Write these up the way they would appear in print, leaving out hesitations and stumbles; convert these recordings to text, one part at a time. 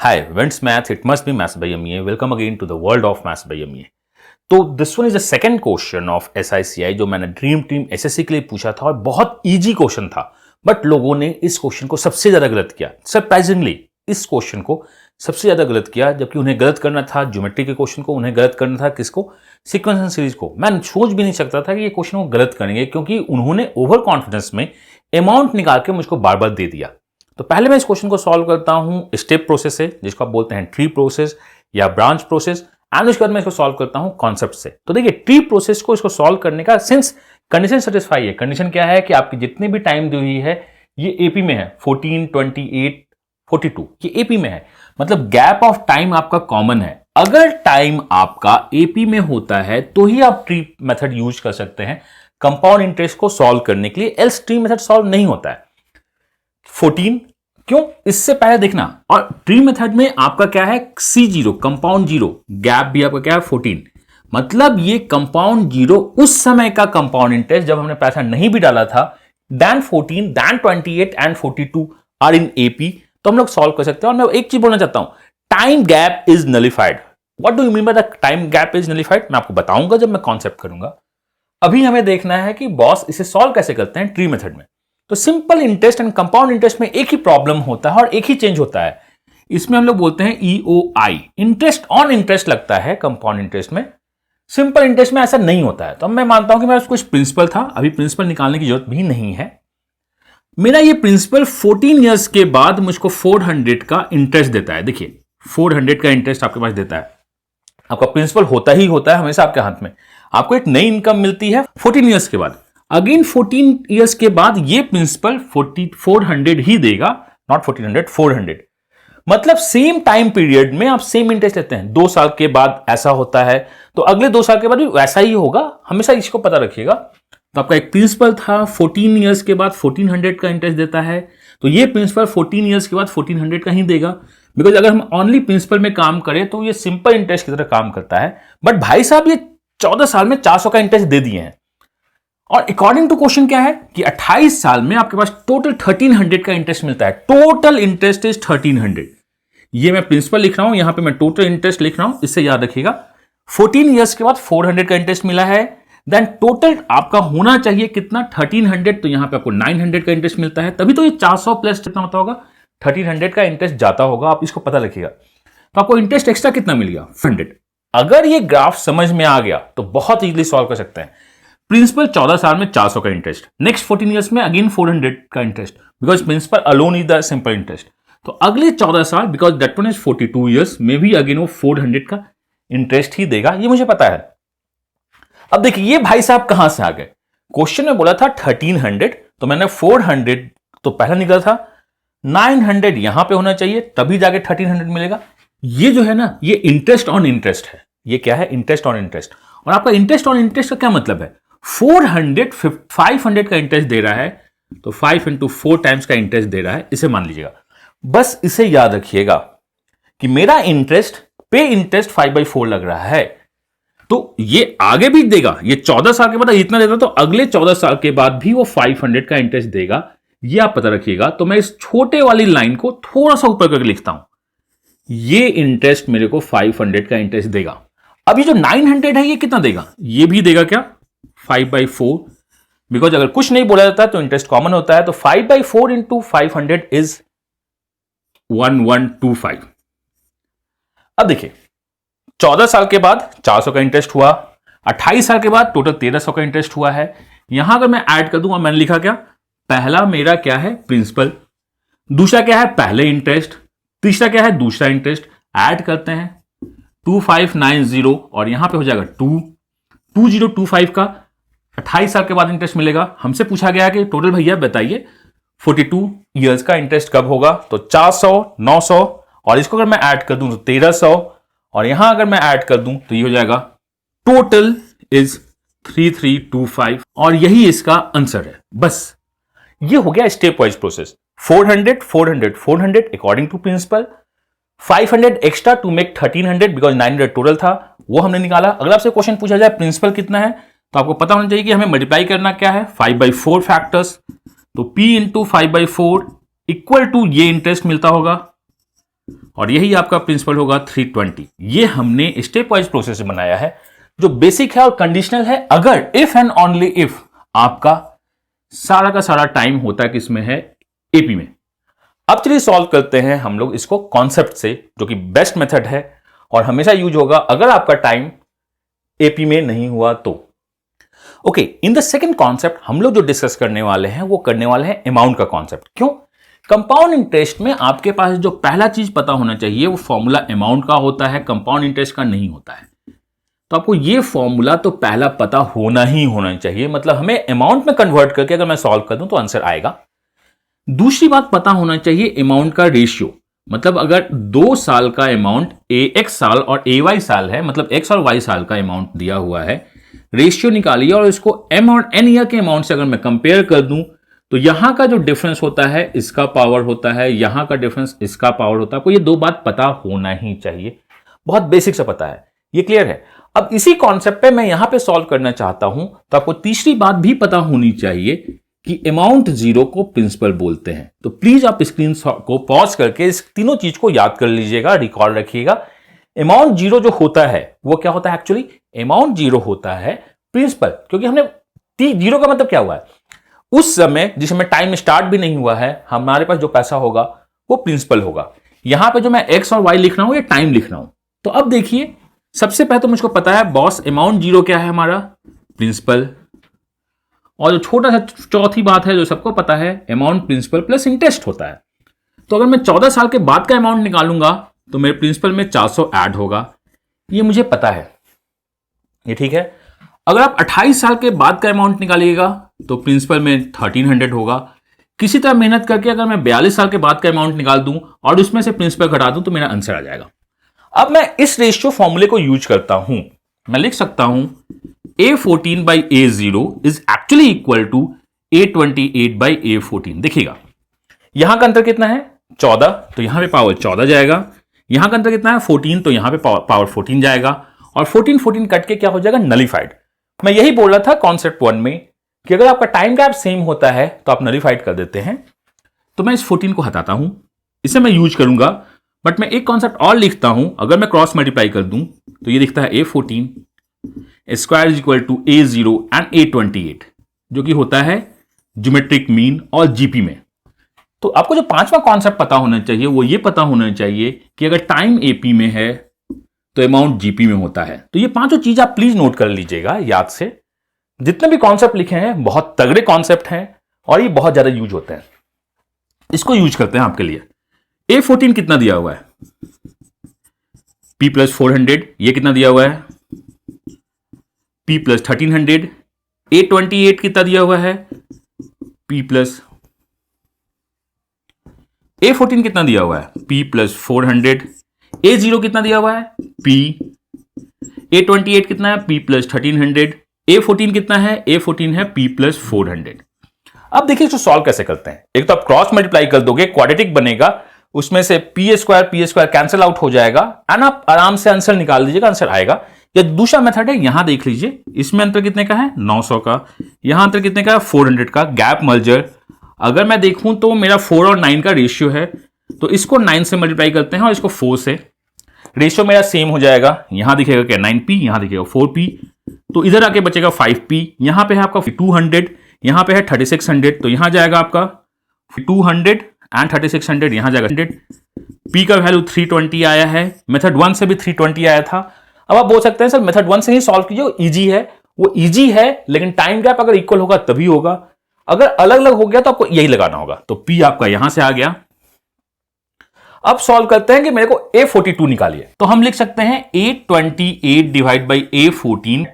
Hi, Vince Math. It must be Maths by MA. Welcome again to the world of Maths by MA. तो this one is the second question of SICI जो मैंने dream team SSC के लिए पूछा था और बहुत easy question था, बट लोगों ने इस क्वेश्चन को सबसे ज्यादा गलत किया। सरप्राइजिंगली इस क्वेश्चन को सबसे ज्यादा गलत किया, जबकि उन्हें गलत करना था ज्योमेट्री के क्वेश्चन को, उन्हें गलत करना था किसको, सीक्वेंस एंड सीरीज को। मैं सोच भी नहीं सकता था कि ये क्वेश्चन को गलत करेंगे, क्योंकि उन्होंने ओवर कॉन्फिडेंस में अमाउंट निकाल के मुझको बार बार दे दिया। तो पहले मैं इस क्वेश्चन को सॉल्व करता हूं स्टेप प्रोसेस से, जिसको आप बोलते हैं ट्री प्रोसेस या ब्रांच प्रोसेस, एंड उसके बाद मैं इसको सॉल्व करता हूं कॉन्सेप्ट से। तो देखिए, ट्री प्रोसेस को इसको सॉल्व करने का सिंस कंडीशन सेटिस्फाई है। कंडीशन क्या है कि आपकी जितनी भी टाइम दी हुई है ये एपी में है, 14, 28, 42, ये एपी में है, मतलब गैप ऑफ टाइम आपका कॉमन है। अगर टाइम आपका एपी में होता है तो ही आप ट्री मेथड यूज कर सकते हैं कंपाउंड इंटरेस्ट को सॉल्व करने के लिए, एल्स ट्री मेथड सॉल्व नहीं होता है। 14 क्यों, इससे पहले देखना। और ट्री मेथड में आपका क्या है, C0 कंपाउंड जीरो, गैप भी आपका क्या है 14, मतलब ये कंपाउंड जीरो उस समय का कंपाउंड इंटरेस्ट जब हमने पैसा नहीं भी डाला था, then 14, then 28 and 42 are in AP, तो हम लोग सॉल्व कर सकते हैं। और मैं एक चीज बोलना चाहता हूं, time gap is nullified. What do you mean by the time gap is nullified, मैं आपको बताऊंगा जब मैं कॉन्सेप्ट करूंगा। अभी हमें देखना है कि बॉस इसे सॉल्व कैसे करते हैं ट्री मेथड में। तो simple interest and compound interest में एक ही प्रॉब्लम होता है और एक ही चेंज होता है। इसमें हम लोग बोलते हैं EOI, इंटरेस्ट ऑन इंटरेस्ट लगता है कंपाउंड इंटरेस्ट में। सिंपल इंटरेस्ट में ऐसा नहीं होता है। तो अब मैं मानता हूं कि मेरा कुछ प्रिंसिपल था, अभी प्रिंसिपल निकालने की जरूरत भी नहीं है। मेरा ये प्रिंसिपल 14 ईयर्स के बाद मुझको 400 का इंटरेस्ट देता है। देखिए, 400 का इंटरेस्ट आपके पास देता है। आपका प्रिंसिपल होता ही होता है हमेशा आपके हाथ में। आपको एक नई इनकम मिलती है 14 ईयर्स के बाद। अगेन 14 ईयर्स के बाद ये प्रिंसिपल 400 ही देगा, नॉट 1400, 400। मतलब सेम टाइम पीरियड में आप सेम इंटरेस्ट लेते हैं। 2 साल के बाद ऐसा होता है तो अगले 2 साल के बाद भी वैसा ही होगा, हमेशा इसको पता रखिएगा। तो आपका एक प्रिंसिपल था 14 ईयर्स के बाद 1400 का इंटरेस्ट देता है, तो ये प्रिंसिपल 14 ईयर्स के बाद 1400 का ही देगा। बिकॉज अगर हम ओनली प्रिंसिपल में काम करें तो ये सिंपल इंटरेस्ट की तरह काम करता है। बट भाई साहब ये 14 साल में 400 का इंटरेस्ट दे दिए हैं। और अकॉर्डिंग टू क्वेश्चन क्या है कि 28 साल में आपके पास टोटल 1300 का इंटरेस्ट मिलता है। Total interest is 1300। ये मैं प्रिंसिपल लिख रहा हूं, यहां पे मैं टोटल इंटरेस्ट लिख रहा हूं, इससे याद रखिएगा। 14 ईयर्स के बाद 400 का इंटरेस्ट मिला है, देन टोटल आपका होना चाहिए कितना, 1300, तो यहां पे आपको 900 का इंटरेस्ट मिलता है। तभी तो ये 400 प्लस कितना होता होगा, 1300 का इंटरेस्ट जाता होगा, आप इसको पता रखिएगा। तो आपको इंटरेस्ट एक्स्ट्रा कितना मिल गया, 100। अगर ये ग्राफ समझ में आ गया तो बहुत इजीली सॉल्व कर सकते हैं। प्रिंसिपल 14 साल में 400 का इंटरेस्ट, नेक्स्ट 14 ईयर्स में अगेन 400 का interest, because principal alone is the simple interest. तो अगले 14 साल, because that one is 42 years, में भी अगेन वो 400 का इंटरेस्ट ही देगा, ये मुझे पता है। अब देखिए ये भाई साहब कहां से आ गए। क्वेश्चन में बोला था 1300, तो मैंने 400 तो पहला निकला था, 900 यहां पे होना चाहिए, तभी जाके 1300 मिलेगा। ये जो है ना, ये इंटरेस्ट ऑन इंटरेस्ट है। ये क्या है, इंटरेस्ट ऑन इंटरेस्ट। और आपका इंटरेस्ट ऑन इंटरेस्ट का क्या मतलब है, 400 500 का इंटरेस्ट दे रहा है, तो 5 into 4 टाइम्स का इंटरेस्ट दे रहा है, इसे मान लीजिएगा। बस इसे याद रखिएगा कि मेरा इंटरेस्ट पे इंटरेस्ट 5/4 लग रहा है, तो ये आगे भी देगा। ये 14 साल के बाद इतना देता, तो अगले 14 साल के बाद भी वो 500 का इंटरेस्ट देगा, ये आप पता रखिएगा। तो मैं इस छोटे वाली लाइन को थोड़ा सा ऊपर करके लिखता हूं, ये इंटरेस्ट मेरे को 500 का इंटरेस्ट देगा। अब ये जो 900 है ये कितना देगा, ये भी देगा क्या, 5/4, बिकॉज अगर कुछ नहीं बोला जाता तो इंटरेस्ट कॉमन होता है। तो 5/4 इंटू 500 इज 1125। अब देखिए, 14 साल के बाद 400 का इंटरेस्ट हुआ, 28 साल के बाद टोटल 1300 का इंटरेस्ट हुआ है। यहां अगर मैं ऐड कर दूंगा, मैंने लिखा क्या, पहला मेरा क्या है, प्रिंसिपल, दूसरा क्या है, पहले इंटरेस्ट, तीसरा क्या है, दूसरा इंटरेस्ट। ऐड करते हैं 2590 और यहां पे हो जाएगा 2025 का 28 साल के बाद इंटरेस्ट मिलेगा। हमसे पूछा गया कि टोटल भैया बताइए 42 ईयर्स का इंटरेस्ट कब होगा, तो 400, 900 और इसको अगर मैं ऐड कर दूं तो 1300 और यहां अगर मैं ऐड कर दूं तो ये हो जाएगा, टोटल इज 3325 और यही इसका आंसर है। बस ये हो गया step wise process. 400 400 400 according to principal, 500 extra to make 1300 because 900 total था, वो हमने निकाला। अगर आपसे क्वेश्चन पूछा जाए प्रिंसिपल कितना है, तो आपको पता होना चाहिए कि हमें मल्टीप्लाई करना क्या है, 5/4 फैक्टर्स। तो P इंटू 5/4 इक्वल टू ये इंटरेस्ट मिलता होगा और यही आपका प्रिंसिपल होगा 320। ये हमने स्टेप वाइज प्रोसेस बनाया है जो बेसिक है और कंडीशनल है, अगर इफ एंड ओनली इफ आपका सारा का सारा टाइम होता है किसमें है, एपी में। अब चलिए सॉल्व करते हैं हम लोग इसको कॉन्सेप्ट से, जो कि बेस्ट मेथड है और हमेशा यूज होगा अगर आपका टाइम एपी में नहीं हुआ तो। Okay, in the second concept हम लोग जो डिस्कस करने वाले हैं वो करने वाले हैं अमाउंट का कॉन्सेप्ट। क्यों? कंपाउंड इंटरेस्ट में आपके पास जो पहला चीज पता होना चाहिए वो फॉर्मूला अमाउंट का होता है, कंपाउंड इंटरेस्ट का नहीं होता है। तो आपको ये फॉर्मूला तो पहला पता होना ही होना चाहिए, मतलब हमें अमाउंट में कन्वर्ट करके अगर मैं सॉल्व कर दूं तो आंसर आएगा। दूसरी बात पता होना चाहिए अमाउंट का रेशियो, मतलब अगर 2 साल का अमाउंट एक्स साल और वाई साल है, मतलब एक्स और वाई साल का अमाउंट दिया हुआ है, रेशियो निकालिए और इसको एम और एन ईयर के अमाउंट से अगर मैं कंपेयर कर दूं तो यहां का जो डिफरेंस होता है इसका पावर होता है, यहां का डिफरेंस इसका पावर होता है। आपको ये 2 बात पता होना ही चाहिए, बहुत बेसिक से पता है, ये क्लियर है। अब इसी कॉन्सेप्ट पे मैं यहां पे सॉल्व करना चाहता हूं तो आपको तीसरी बात भी पता होनी चाहिए कि अमाउंट जीरो को प्रिंसिपल बोलते हैं। तो प्लीज आप स्क्रीन को पॉज करके इस तीनों चीज को याद कर लीजिएगा, रिकॉल रखिएगा। अमाउंट जीरो जो होता है वो क्या होता है, एक्चुअली अमाउंट जीरो होता है प्रिंसिपल, क्योंकि हमने जीरो का मतलब क्या हुआ है, उस समय जिस समय टाइम स्टार्ट भी नहीं हुआ है हमारे पास जो पैसा होगा वो प्रिंसिपल होगा। यहां पे जो मैं एक्स और वाई लिख रहा हूं ये टाइम लिख रहा हूं। तो अब देखिए, सबसे पहले तो मुझको पता है बॉस अमाउंट जीरो क्या है हमारा, प्रिंसिपल। और जो छोटा सा चौथी बात है जो सबको पता है, अमाउंट प्रिंसिपल प्लस इंटरेस्ट होता है। तो अगर मैं 14 साल के बाद का अमाउंट निकालूंगा तो मेरे प्रिंसिपल में 400 ऐड होगा, ये मुझे पता है, ये ठीक है। अगर आप 28 साल के बाद का अमाउंट निकालिएगा तो प्रिंसिपल में 1300 होगा। किसी तरह मेहनत करके अगर मैं 42 साल के बाद का अमाउंट निकाल दूं और उसमें से प्रिंसिपल घटा दूं तो मेरा आंसर आ जाएगा। अब मैं इस रेशियो फॉर्मूले को यूज करता हूं, मैं लिख सकता हूं A14 by A0 is actually equal to A28 by A14। देखिएगा यहां का अंतर कितना है, 14, तो यहां पे पावर 14 जाएगा। यहां का अंतर कितना है, 14, तो यहां पे पावर 14 जाएगा। और 14 कट के क्या हो जाएगा, नलिफाइड। मैं यही बोल रहा था कॉन्सेप्ट 1 में कि अगर आपका टाइम गैप सेम होता है तो आप नलिफाइड कर देते हैं। तो मैं इस 14 को हटाता हूं, इसे मैं यूज करूंगा, बट मैं एक कॉन्सेप्ट और लिखता हूं। अगर मैं क्रॉस मल्टीप्लाई कर दूं तो ये दिखता है A14 square is equal to A0 and A28, जो कि होता है ज्योमेट्रिक मीन और जीपी में। तो आपको जो 5वां कॉन्सेप्ट पता होना चाहिए वो ये पता होना चाहिए कि अगर टाइम एपी में है तो अमाउंट जीपी में होता है। तो ये 5 चीज आप प्लीज नोट कर लीजिएगा याद से। जितने भी कॉन्सेप्ट लिखे हैं बहुत तगड़े कॉन्सेप्ट हैं और ये बहुत ज्यादा यूज होते हैं, इसको यूज करते हैं आपके लिए। A14 कितना दिया हुआ है, P प्लस 400, ये कितना दिया हुआ है, P प्लस 1300। A28 कितना दिया हुआ है, P प्लस। A14 कितना दिया हुआ है, P प्लस 400। A0 कितना दिया हुआ है, P। A28 कितना है, P प्लस 1300। A14 कितना है, A14 है P प्लस 400। अब देखिए इसको सॉल्व कैसे करते हैं। एक तो आप क्रॉस मल्टीप्लाई कर दोगे, क्वाड्रेटिक बनेगा, उसमें से पी स्क्वायर कैंसिल आउट हो जाएगा एंड आप आराम से आंसर निकाल दीजिएगा, आंसर आएगा। या दूसरा मेथड है, यहां देख लीजिए, इसमें अंतर कितने का है, 900 का। यहां अंतर कितने का है, 400 का। गैप मर्जर अगर मैं देखूं तो मेरा 4 और 9 का रेशियो है, तो इसको 9 से मल्टीप्लाई करते हैं और इसको 4 से, रेशियो मेरा सेम हो जाएगा। यहां दिखेगा क्या, 9p, यहां दिखेगा 4p, तो इधर आके बचेगा 5p। यहां पे है आपका 200, यहां पे है 3600, तो यहां जाएगा आपका 200 एंड 3600, यहां जाएगा 100। p का वैल्यू 320 आया है, मेथड 1 से भी 320 आया था। अब आप बोल सकते हैं सर मेथड 1 से ही सॉल्व कीजिए, इजी है। वो इजी है लेकिन टाइम गैप अगर इक्वल होगा तभी होगा, अगर अलग अलग हो गया तो आपको यही लगाना होगा। तो p आपका यहां से आ गया। अब सॉल्व करते हैं कि मेरे को A42 निकालिए। तो हम लिख सकते हैं A28 divide by A14,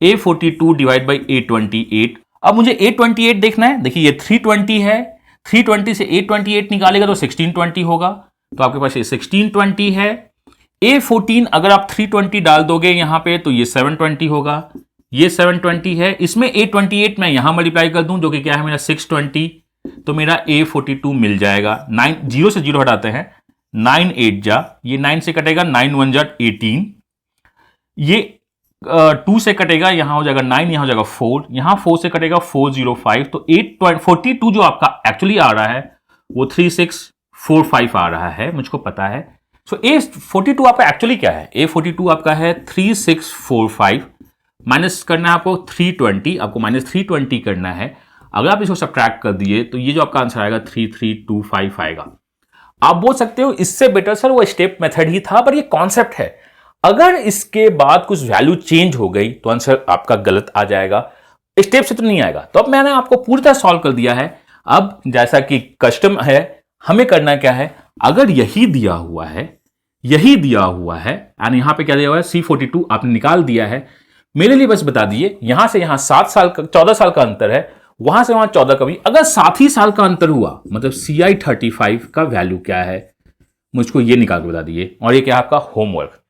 A42 divide by A28। अब मुझे A28 देखना है, देखिए ये 320 है, 320 से A28 निकालेगा तो 1620 होगा, तो आपके पास ये 1620 है। A14 अगर आप 320 डाल दोगे यहां पे तो ये 720 होगा, ये 720 है। इसमें A28 मैं यहां मल्टीप्लाई कर दूं जो कि क्या है मेरा 620, तो मेरा A42 मिल जाएगा। 9 0 से 0 हटाते हैं, 9 8 जा, ये 9 से कटेगा, 9 1 जा 18, ये 2 से कटेगा, यहां हो जाएगा 9, यहां हो जाएगा 4, यहां 4 से कटेगा 405, तो 842 जो आपका एक्चुअली आ रहा है वो 36 45 आ रहा है, मुझको पता है। सो A42 आपका एक्चुअली क्या है? A42 आपका है 3645, माइनस करना है आपको 320, आपको माइनस 320 करना है। अगर आप इसको सब्ट्रैक्ट कर दिए तो ये जो आपका आंसर आएगा 3325 आएगा। आप बोल सकते हो इससे बेटर सर वो स्टेप मेथड ही था, पर ये कॉन्सेप्ट है। अगर इसके बाद कुछ वैल्यू चेंज हो गई तो आंसर आपका गलत आ जाएगा, स्टेप से तो नहीं आएगा। तो अब मैंने आपको पूरी तरह सॉल्व कर दिया है। अब जैसा कि कस्टम है, हमें करना क्या है, अगर यही दिया हुआ है एंड यहां पे क्या दिया हुआ है C42 आपने निकाल दिया है, मेरे लिए बस बता दिए यहां से यहां 14 साल का अंतर है, वहां से वहां 14 का भी अगर 7 ही साल का अंतर हुआ, मतलब CI35 का वैल्यू क्या है, मुझको ये निकाल के बता दिए। और ये क्या है आपका होमवर्क।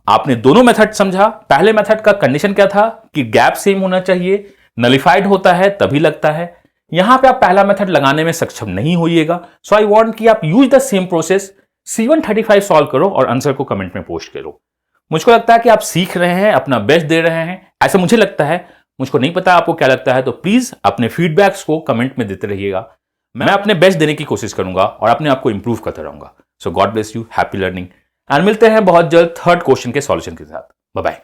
आपने दोनों मेथड समझा। पहले मेथड का कंडीशन क्या था कि गैप सेम होना चाहिए, नलिफाइड होता है तभी लगता है। यहां पे आप पहला मेथड लगाने में सक्षम नहीं होइएगा, सो आई वांट कि आप use the same process, C135 solve करो और आंसर को कमेंट में पोस्ट करो। मुझको लगता है कि आप सीख रहे हैं, अपना बेस्ट दे रहे हैं, ऐसा मुझे लगता है। मुझको नहीं पता आपको क्या लगता है, तो प्लीज अपने फीडबैक्स को कमेंट में देते रहिएगा। मैं अपने बेस्ट देने की कोशिश करूंगा और अपने आप को इंप्रूव करता रहूंगा। So god bless you, happy learning, and मिलते हैं बहुत जल्द थर्ड क्वेश्चन के सॉल्यूशन के साथ। Bye bye.